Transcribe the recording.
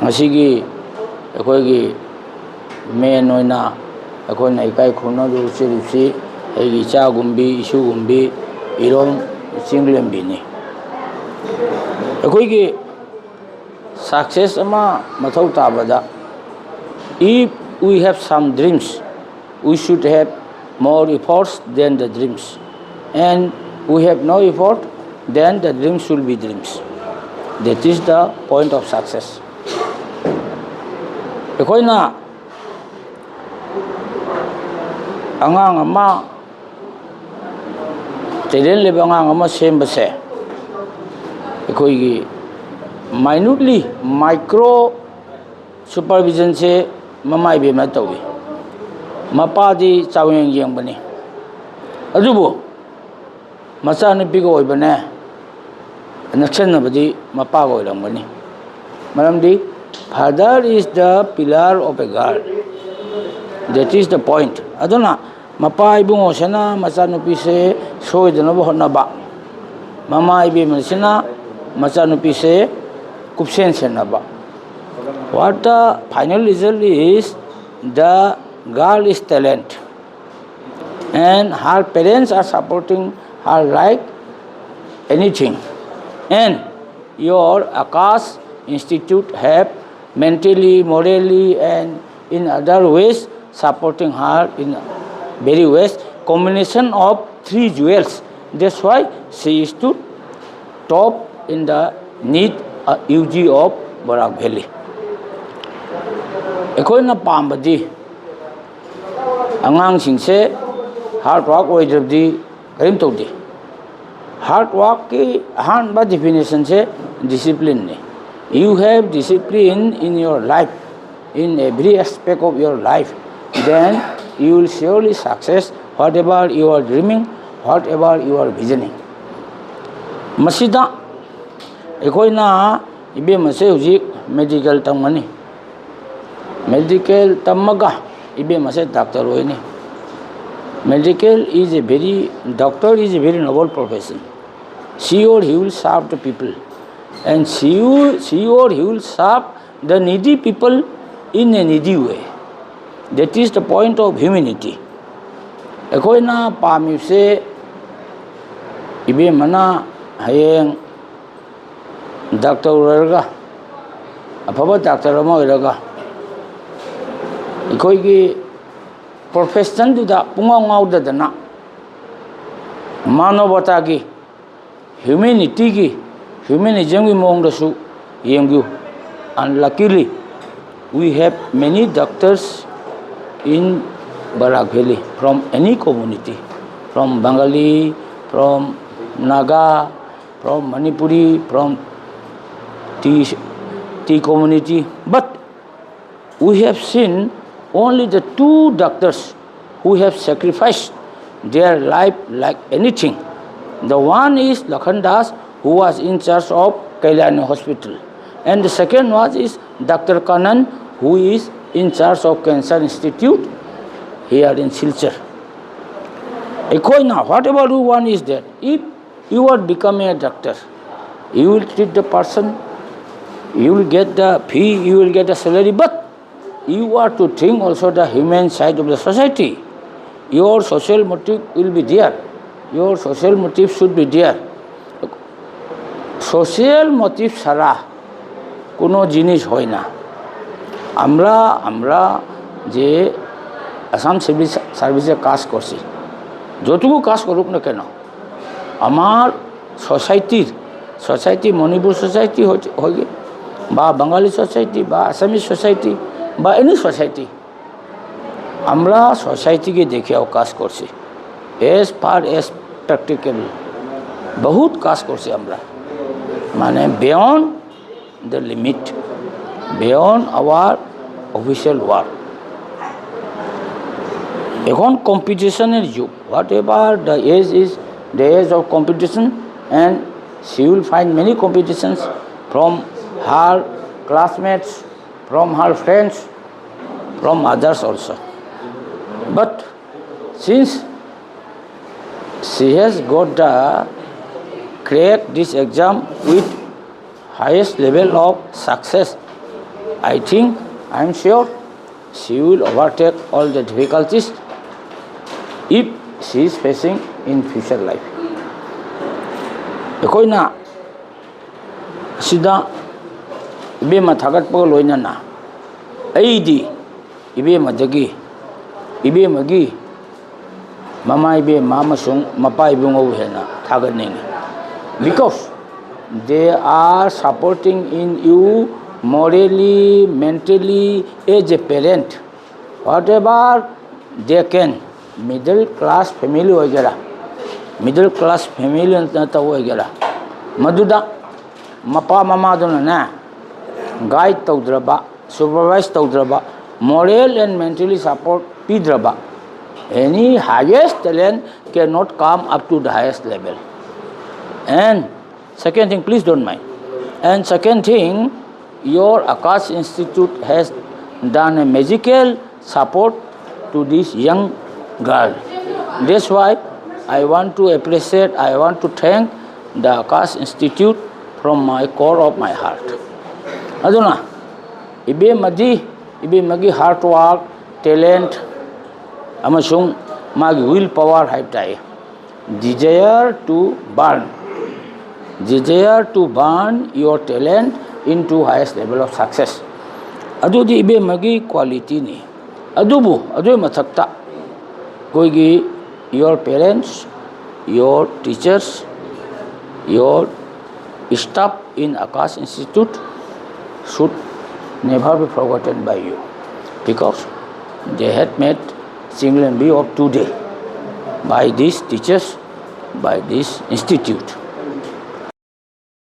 ngasi ꯑꯩꯈꯣꯏꯒꯤ main ꯑꯣꯏꯅ ꯑꯩꯈꯣꯏꯅ ꯏꯀꯥꯏ ꯈꯨꯝꯅꯗꯨ ꯎꯠꯆꯔꯤꯕꯁꯤ ꯑꯩꯒꯤ ꯏꯆꯥꯒꯨꯝꯕꯤ ꯏꯁꯨꯒꯨꯝꯕꯤ ꯏꯔꯣꯝ ꯆꯤꯡꯂꯦꯝꯕꯤꯅꯤ ꯑꯩꯈꯣꯏꯒꯤ ꯁꯛꯁꯦꯁ ꯑꯃ ꯃꯊꯧ ꯇꯥꯕꯗ if we have some dreams we should have more efforts than the dreams and we have no effort then the dreams will be dreams that is the point of success ꯑꯩꯈꯣꯏꯅ ꯑꯉꯥꯡ ꯑꯃ talent ꯂꯩꯕ ꯑꯉꯥꯡ ꯑꯃ ꯁꯦꯝꯕꯁꯦ ꯑꯩꯈꯣꯏꯒꯤ minutely micro supervisionse ꯃꯃꯥ ꯏꯕꯦꯝꯅ ꯇꯧꯏ ꯃꯄꯥꯗꯤ ꯆꯥꯎꯌꯦꯡ ꯌꯦꯡꯕꯅꯤ ꯑꯗꯨꯕꯨ ꯃꯆꯥꯅꯨꯄꯤꯒ ꯑꯣꯏꯕꯅꯦ ꯅꯛꯁꯟꯅꯕꯗꯤ ꯃꯄꯥꯒ ꯑꯣꯏꯔꯝꯒꯅꯤ ꯃꯔꯝꯗꯤ father is the pillar of a girl that is the point aduna mapa ibungosena machanupise soidanaba hotnaba mama ibemsina machanupise kupsen senaba what the final result is the girl is talent and her parents are supporting her like anything and your Akash Institute have mentally, morally and in other ways supporting her in very ways combination of three jewels that's why she is to top in the NEET UG of Barak Valley ꯑꯩꯈꯣꯏꯅ ꯄꯥꯝꯕꯗꯤ ꯑꯉꯥꯡꯁꯤꯡꯁꯦ hard work ꯑꯣꯏꯗ꯭ꯔꯕꯗꯤ ꯀꯔꯤꯝ ꯇꯧꯗꯦ heart ꯋꯥꯔꯛꯀꯤ ꯑꯍꯥꯟꯕ ꯗꯤꯐꯤꯅꯤꯁꯟꯁꯦ ꯗꯤꯁꯤꯄ꯭ꯂꯤꯟꯅꯤ You have discipline in your life, in every aspect of your life, then you will surely success whatever you are dreaming, whatever you are visioning. Masida, ekoina ibe mase hujik medical tamani. Medical tamaga ibe mase doctor hoini. Medical is a doctor is a very noble profession. She or he will serve the people. And she or he will serve the needy people in a needy way. That is the point of humanity. Ekoina pamipse ibe mana hayeng doctor oraga afaba doctor ama oraga ikoigi profession duda pungaw ngawda dana manobata gi humanity gi Humanism we mongdasu yengu unluckily we have many doctors in Barak Valley from any community from Bengali from Naga from Manipuri from T community but we have seen only the two doctors who have sacrificed their life like anything the one is Lakhandas who was in charge of Kailani Hospital. And the second was is Dr. Kanan, who is in charge of Cancer Institute here in Silchar. Ekoina, whatever you want is that if you are becoming a doctor, you will treat the person, you will get the fee, you will get the salary, but you are to think also the human side of the society. Your social motive will be there. Your social motive should be there. Social motive ছাড়া কোনো জিনিস হয় না আমরা যে Assam civil সার্ভিসে কাজ করছি যতটুকু কাজ করুক না কেন আমার সোসাইটি মণিপুর সোসাইটি হয় বা বাঙালি সোসাইটি বা আসামিজ সোসাইটি বা এনি সোসাইটি আমরা সোসাইটিকে দেখেও কাজ করছি এজ ফার এজ প্র্যাকটিক্যাল বহুত কাজ করছি আমরা মানে beyond the limit, beyond our official work. এখন কম্পিটিশনের যুগ whatever the age is the age of competition and she will find many competitions from her classmates, from her friends, from others also. But since she has got the crack this exam with highest level of success I think, I am sure, she will overtake all the difficulties if she is facing in future life. ꯑꯩꯈꯣꯏꯅ sida ibema thagatpa loinana aidi ibema dagi ibema gi mama ibe mama sung mapa ibungo hena thagatning because they are supporting in you morally, mentally as a parent. Whatever they can, middle class family wagera, middle class family nata wagera, maduda mapa mama dona na guide taudraba, supervise taudraba, moral and mentally support pidraba. Any highest talent cannot come up to the highest level. And second thing, please don't mind. And second thing, your Akash Institute has done a magical support to this young girl. That's why I want to appreciate, I want to thank the Akash Institute from my core of my heart. Aduna, ibe magi hard work, talent, amasung magi willpower haiptai. Desire to burn your talent into highest level of success. Adudi ibe magi quality ni. Adubu mathakta koigi your parents, your teachers, your staff in Akash Institute should never be forgotten by you, because they had made Singland Bee of today by these teachers, by this institute.